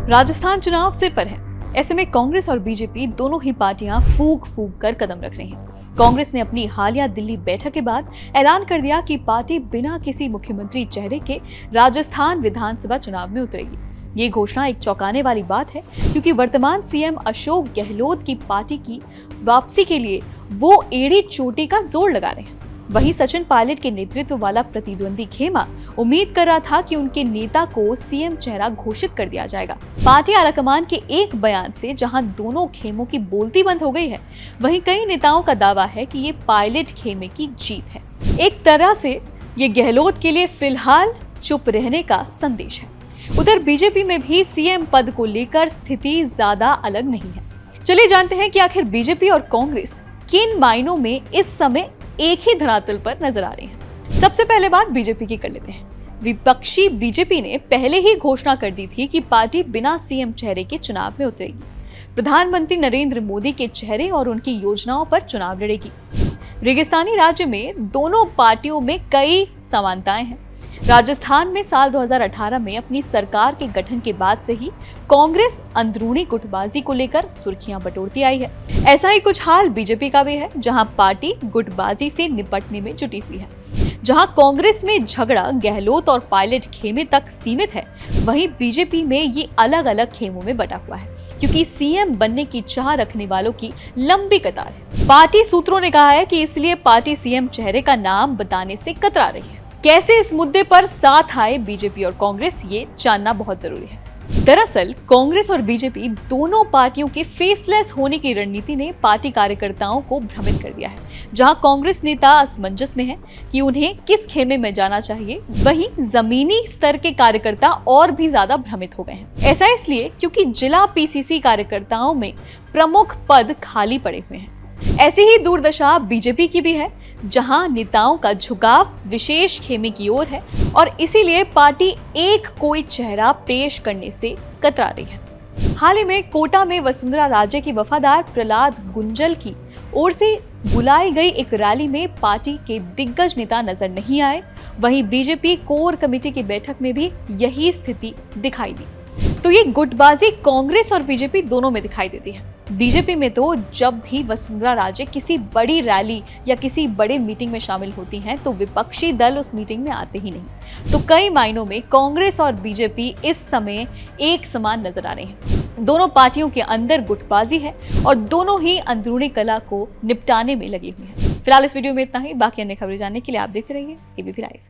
राजस्थान चुनाव सिर पर है। ऐसे में कांग्रेस और बीजेपी दोनों ही पार्टियां फूंक फूंक कर कदम रख रही हैं। कांग्रेस ने अपनी हालिया दिल्ली बैठक के बाद ऐलान कर दिया कि पार्टी बिना किसी मुख्यमंत्री चेहरे के राजस्थान विधानसभा चुनाव में उतरेगी। ये घोषणा एक चौंकाने वाली बात है, क्योंकि वर्तमान सीएम अशोक गहलोत की पार्टी की वापसी के लिए वो एड़ी चोटी का जोर लगा रहे हैं। वहीं सचिन पायलट के नेतृत्व वाला प्रतिद्वंदी खेमा उम्मीद कर रहा था कि उनके नेता को सीएम चेहरा घोषित कर दिया जाएगा। पार्टी आलाकमान के एक बयान से जहां दोनों खेमों की बोलती बंद हो गई है, वहीं कई नेताओं का दावा है कि ये पायलट खेमे की जीत है। एक तरह से ये गहलोत के लिए फिलहाल चुप रहने का संदेश है। उधर बीजेपी में भी सीएम पद को लेकर स्थिति ज्यादा अलग नहीं है। चलिए जानते हैं कि आखिर बीजेपी और कांग्रेस किन मायनों में इस समय एक ही धरातल पर नजर आ रही हैं। सबसे पहले बात बीजेपी की कर लेते हैं। विपक्षी बीजेपी ने पहले ही घोषणा कर दी थी कि पार्टी बिना सीएम चेहरे के चुनाव में उतरेगी। प्रधानमंत्री नरेंद्र मोदी के चेहरे और उनकी योजनाओं पर चुनाव लड़ेगी। रेगिस्तानी राज्य में दोनों पार्टियों में कई समानताएं हैं। राजस्थान में साल 2018 में अपनी सरकार के गठन के बाद से ही कांग्रेस अंदरूनी गुटबाजी को लेकर सुर्खियां बटोरती आई है। ऐसा ही कुछ हाल बीजेपी का भी है, जहां पार्टी गुटबाजी से निपटने में जुटी हुई है। जहां कांग्रेस में झगड़ा गहलोत और पायलट खेमे तक सीमित है, वहीं बीजेपी में ये अलग अलग खेमों में बटा हुआ है, क्योंकि सीएम बनने की चाह रखने वालों की लंबी कतार है। पार्टी सूत्रों ने कहा है कि इसलिए पार्टी सीएम चेहरे का नाम बताने से कतरा रही है। कैसे इस मुद्दे पर साथ आए बीजेपी और कांग्रेस, ये जानना बहुत जरूरी है। दरअसल कांग्रेस और बीजेपी दोनों पार्टियों के फेसलेस होने की रणनीति ने पार्टी कार्यकर्ताओं को भ्रमित कर दिया है। जहां कांग्रेस नेता असमंजस में हैं कि उन्हें किस खेमे में जाना चाहिए, वहीं जमीनी स्तर के कार्यकर्ता और भी ज्यादा भ्रमित हो गए हैं। ऐसा इसलिए क्योंकि जिला पीसीसी कार्यकर्ताओं में प्रमुख पद खाली पड़े हुए हैं। ऐसी ही दुर्दशा बीजेपी की भी है, जहां नेताओं का झुकाव विशेष खेमे की ओर है और इसीलिए पार्टी एक कोई चेहरा पेश करने से कतरा रही है। हाल ही में कोटा में वसुंधरा राजे की वफादार प्रहलाद गुंजल की ओर से बुलाई गई एक रैली में पार्टी के दिग्गज नेता नजर नहीं आए। वहीं बीजेपी कोर कमेटी की बैठक में भी यही स्थिति दिखाई दी। तो ये गुटबाजी कांग्रेस और बीजेपी दोनों में दिखाई देती है। बीजेपी में तो जब भी वसुंधरा राजे किसी बड़ी रैली या किसी बड़े मीटिंग में शामिल होती हैं, तो विपक्षी दल उस मीटिंग में आते ही नहीं। तो कई मायनों में कांग्रेस और बीजेपी इस समय एक समान नजर आ रहे हैं। दोनों पार्टियों के अंदर गुटबाजी है और दोनों ही अंदरूनी कला को निपटाने में लगी हुई है। फिलहाल इस वीडियो में इतना ही। बाकी अन्य खबरें जानने के लिए आप देखते रहिए एबीपी लाइव।